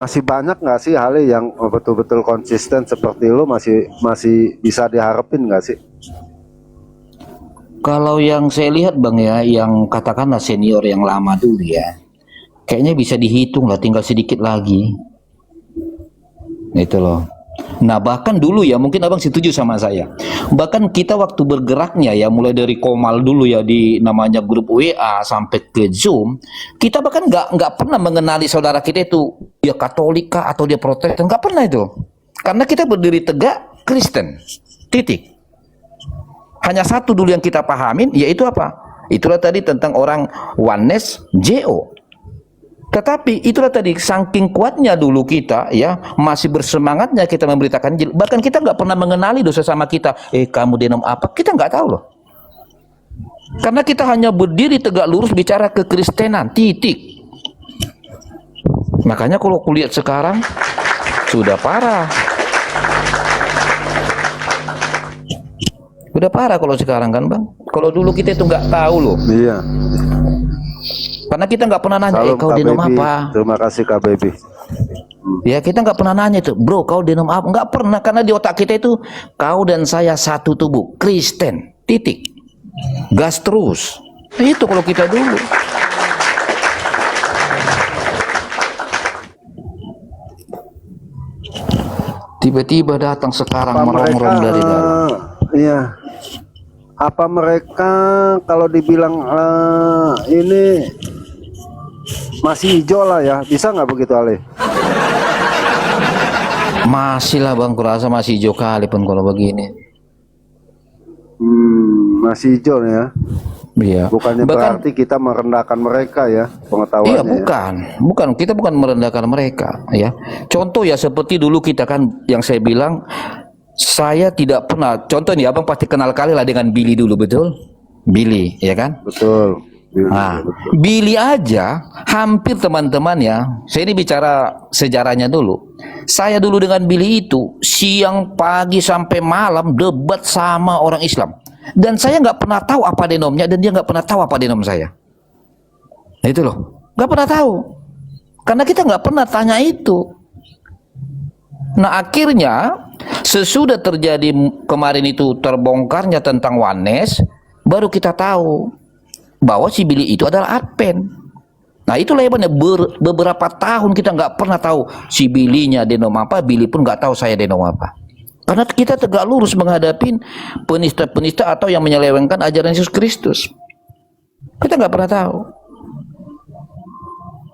Masih banyak nggak sih hal yang betul-betul konsisten seperti lu, masih masih bisa diharapin nggak sih? Kalau yang saya lihat Bang ya, yang katakanlah senior yang lama dulu ya, kayaknya bisa dihitung lah, tinggal sedikit lagi. Itu loh. Nah bahkan dulu ya, mungkin abang setuju sama saya. Bahkan kita waktu bergeraknya ya, mulai dari Komal dulu ya di namanya grup WA sampai ke Zoom, kita bahkan nggak pernah mengenali saudara kita itu dia Katolik kah atau dia Protestan, nggak pernah itu. Karena kita berdiri tegak Kristen, titik. Hanya satu dulu yang kita pahamin, yaitu apa? Itulah tadi tentang orang oneness JO. Tetapi itulah tadi, saking kuatnya dulu kita ya, masih bersemangatnya kita memberitakan Injil. Bahkan kita nggak pernah mengenali dosa sama kita. Kamu denom apa? Kita nggak tahu loh. Karena kita hanya berdiri tegak lurus bicara kekristenan, titik. Makanya kalau kulihat sekarang sudah parah. Udah parah kalau sekarang kan Bang. Kalau dulu kita itu nggak tahu loh. Iya. Karena kita nggak pernah nanya, Salam kau Kak denom Baby. apa? Terima kasih Kak Baby. Ya kita nggak pernah nanya itu, bro kau denom apa? Nggak pernah, karena di otak kita itu kau dan saya satu tubuh, Kristen, titik. Gas terus. Itu kalau kita dulu. Tiba-tiba datang sekarang Apa mereka merongrong dari dalam. iya. Apa mereka kalau dibilang ini masih hijau lah ya, bisa nggak begitu Ale? Masih lah Bang, kurasa masih hijau kali pun kalau begini. Masih hijau ya. Iya. Bukannya Bahkan, berarti kita merendahkan mereka ya, pengetahuannya. iya Ya. bukan, kita bukan merendahkan mereka ya. Contoh ya seperti dulu kita kan, yang saya bilang, saya tidak pernah, contoh nih abang pasti kenal kali lah dengan Billy dulu, betul? Billy, ya kan? Betul. Nah, Betul. Billy aja hampir teman-teman ya, saya ini bicara sejarahnya dulu. Saya dulu dengan Billy itu siang, pagi sampai malam debat sama orang Islam. Dan saya nggak pernah tahu apa denomnya dan dia nggak pernah tahu apa denom saya. Nah, itu loh, nggak pernah tahu. Karena kita nggak pernah tanya itu. Nah akhirnya sesudah terjadi kemarin itu terbongkarnya tentang oneness, baru kita tahu bahwa si Billy itu adalah Advent. Nah itulah hebatnya, beberapa tahun kita nggak pernah tahu si Billy-nya denom apa, Billy pun nggak tahu saya denom apa. Karena kita tegak lurus menghadapi penista-penista atau yang menyelewengkan ajaran Yesus Kristus. Kita nggak pernah tahu.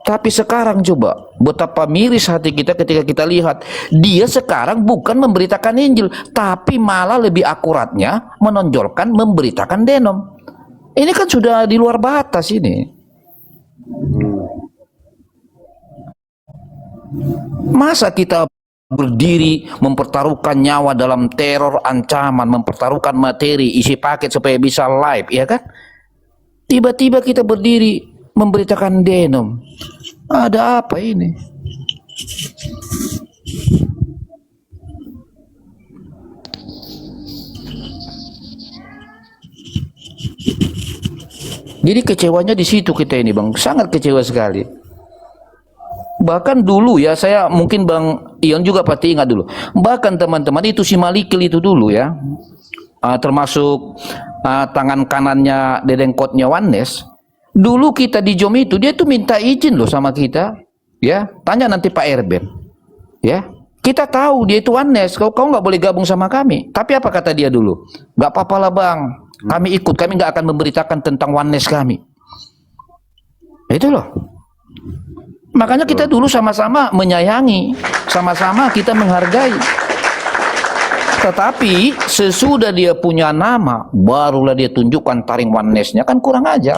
Tapi sekarang coba, betapa miris hati kita ketika kita lihat dia sekarang bukan memberitakan Injil, tapi malah lebih akuratnya menonjolkan memberitakan denom. Ini kan sudah di luar batas ini. Masa kita berdiri mempertaruhkan nyawa dalam teror ancaman, mempertaruhkan materi, isi paket supaya bisa live, ya kan? Tiba-tiba kita berdiri memberitakan denom. Ada apa ini? Jadi kecewanya di situ kita ini Bang, sangat kecewa sekali. Bahkan dulu ya, saya mungkin Bang Ion juga pasti ingat dulu. Bahkan teman-teman itu si Malikil itu dulu ya, termasuk tangan kanannya dedengkotnya Oneness. Dulu kita di Jom itu dia tuh minta izin loh sama kita, ya. Tanya nanti Pak Erben, ya. Kita tahu dia itu Oneness, kau nggak boleh gabung sama kami. Tapi apa kata dia dulu? Nggak apa-apa lah Bang, kami ikut, kami nggak akan memberitakan tentang Oneness kami. Itu loh. Makanya kita dulu sama-sama menyayangi, sama-sama kita menghargai. Tetapi sesudah dia punya nama, barulah dia tunjukkan taring Oneness-nya, kan kurang ajar.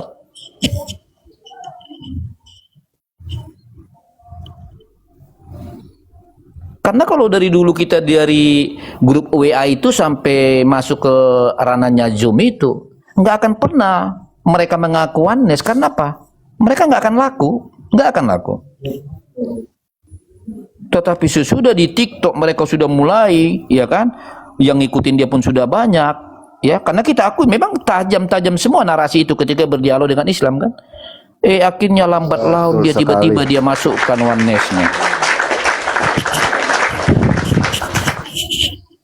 Karena kalau dari dulu kita dari grup WA itu sampai masuk ke ranahnya Zoom itu, nggak akan pernah mereka mengaku Oneness. Karena apa? Mereka nggak akan laku, nggak akan laku. Tetapi sesudah di TikTok mereka sudah mulai, ya kan? Yang ngikutin dia pun sudah banyak, ya. Karena kita akui memang tajam-tajam semua narasi itu ketika berdialog dengan Islam kan. Akhirnya lambat laun dia tiba-tiba dia masukkan Oneness-nya.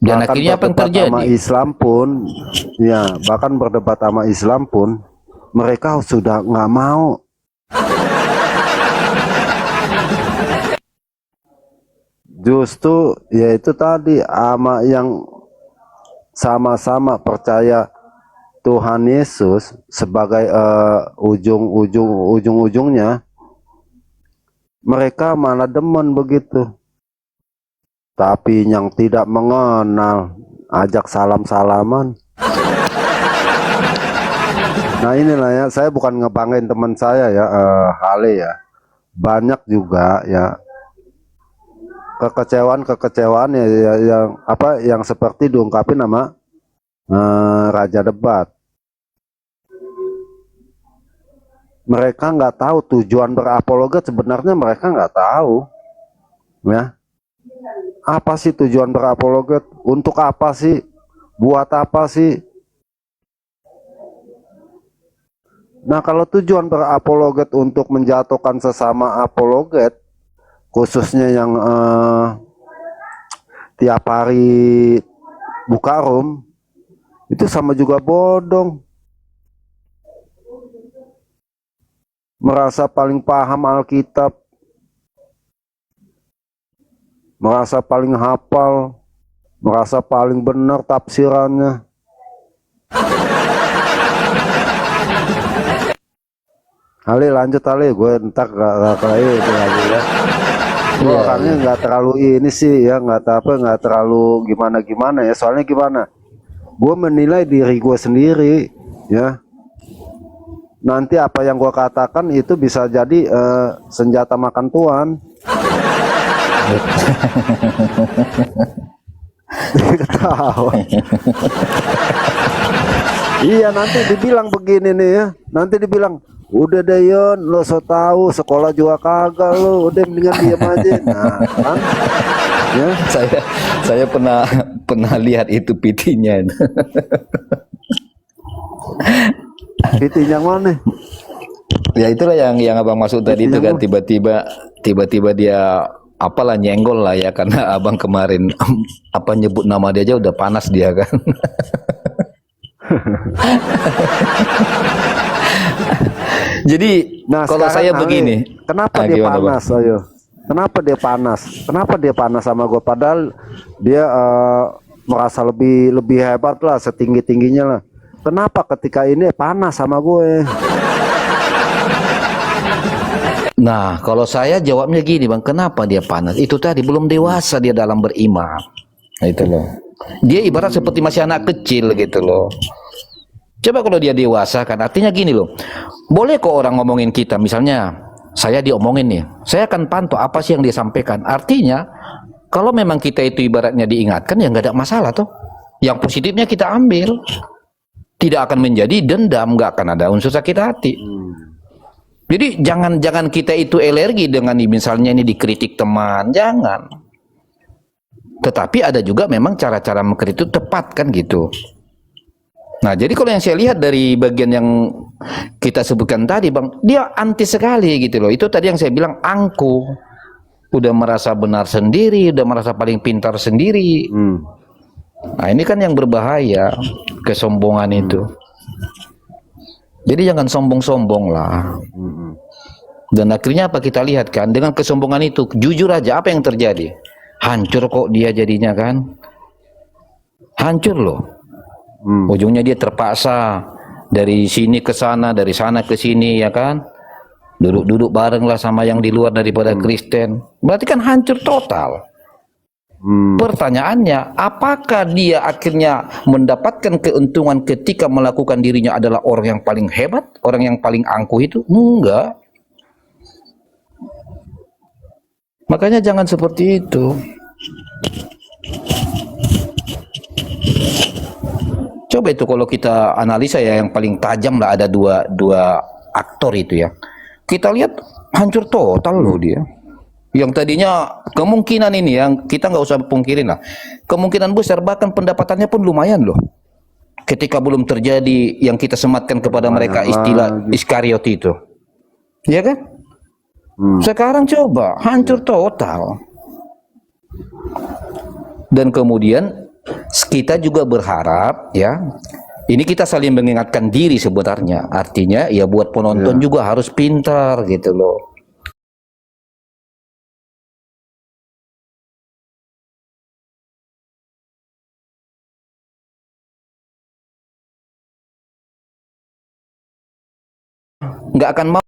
Dan bahkan akhirnya apa yang berdebat sama terjadi? Islam pun, ya bahkan berdebat sama Islam pun mereka sudah nggak mau. Justru yaitu tadi ama yang sama-sama percaya Tuhan Yesus sebagai ujung-ujungnya, mereka malah demen begitu. Tapi yang tidak mengenal ajak salam-salaman. Nah inilah ya, saya bukan ngebanggain teman saya ya, Hale ya. Banyak juga ya kekecewaan ya, yang seperti diungkapin sama Raja Debat. Mereka nggak tahu tujuan berapologet, sebenarnya mereka nggak tahu ya. Apa sih tujuan berapologet? Untuk apa sih? Buat apa sih? Nah, kalau tujuan berapologet untuk menjatuhkan sesama apologet, khususnya yang tiap hari buka room, itu sama juga bodong. Merasa paling paham Alkitab, merasa paling hafal, merasa paling benar tafsirannya. Ali lanjut Ali, gue entar gak itu lagi ya. Gue orangnya nggak terlalu ini sih ya, nggak terlalu gimana ya. Soalnya gimana? Gue menilai diri gue sendiri ya. Nanti apa yang gue katakan itu bisa jadi senjata makan tuan. Ketawa. Iya, nanti dibilang begini nih ya. Nanti dibilang, udah deh Yon, lo so tahu sekolah juga kagak lo, udah mendingan diam aja. Nah, kan? Ya. Saya pernah lihat itu PT-nya. PT yang mana? Ya itulah yang abang maksud tadi itu kan, tiba-tiba dia apalah nyenggol lah ya, karena abang kemarin apa nyebut nama dia aja udah panas dia kan. Jadi kalau saya begini, kenapa dia panas? Bang? Ayo, kenapa dia panas? Kenapa dia panas sama gue? Padahal dia merasa lebih hebat lah, setinggi tingginya lah. Kenapa ketika ini panas sama gue? Nah, kalau saya jawabnya gini bang, kenapa dia panas? Itu tadi belum dewasa dia dalam beriman, itu loh. Dia ibarat seperti masih anak kecil gitu loh. Coba kalau dia dewasa kan, artinya gini loh. Boleh kok orang ngomongin kita, misalnya saya diomongin nih, saya akan pantau apa sih yang dia sampaikan. Artinya kalau memang kita itu ibaratnya diingatkan, ya nggak ada masalah tuh. Yang positifnya kita ambil, tidak akan menjadi dendam, nggak akan ada unsur sakit hati. Jadi jangan kita itu alergi dengan misalnya ini dikritik teman, jangan. Tetapi ada juga memang cara-cara mengkritik itu tepat kan gitu. Nah jadi kalau yang saya lihat dari bagian yang kita sebutkan tadi bang, dia anti sekali gitu loh. Itu tadi yang saya bilang angku, udah merasa benar sendiri, udah merasa paling pintar sendiri. Nah ini kan yang berbahaya, kesombongan itu. Jadi jangan sombong-sombong lah. Dan akhirnya apa kita lihat kan, dengan kesombongan itu, jujur aja apa yang terjadi? Hancur kok dia jadinya kan. Hancur loh. Ujungnya dia terpaksa dari sini ke sana, dari sana ke sini ya kan. Duduk-duduk bareng lah sama yang di luar daripada Kristen. Berarti kan hancur total. Pertanyaannya, apakah dia akhirnya mendapatkan keuntungan ketika melakukan dirinya adalah orang yang paling hebat, orang yang paling angkuh itu? Enggak. Makanya jangan seperti itu. Coba itu kalau kita analisa ya, yang paling tajam lah ada dua aktor itu ya. Kita lihat hancur total loh dia. Yang tadinya kemungkinan ini yang kita nggak usah pungkirin lah, kemungkinan besar bahkan pendapatannya pun lumayan loh. Ketika belum terjadi yang kita sematkan kepada mereka istilah Iskariot itu, ya kan? Sekarang coba hancur total. Dan kemudian kita juga berharap ya, ini kita saling mengingatkan diri sebenarnya. Artinya ya buat penonton juga harus pintar gitu loh. Nggak akan mau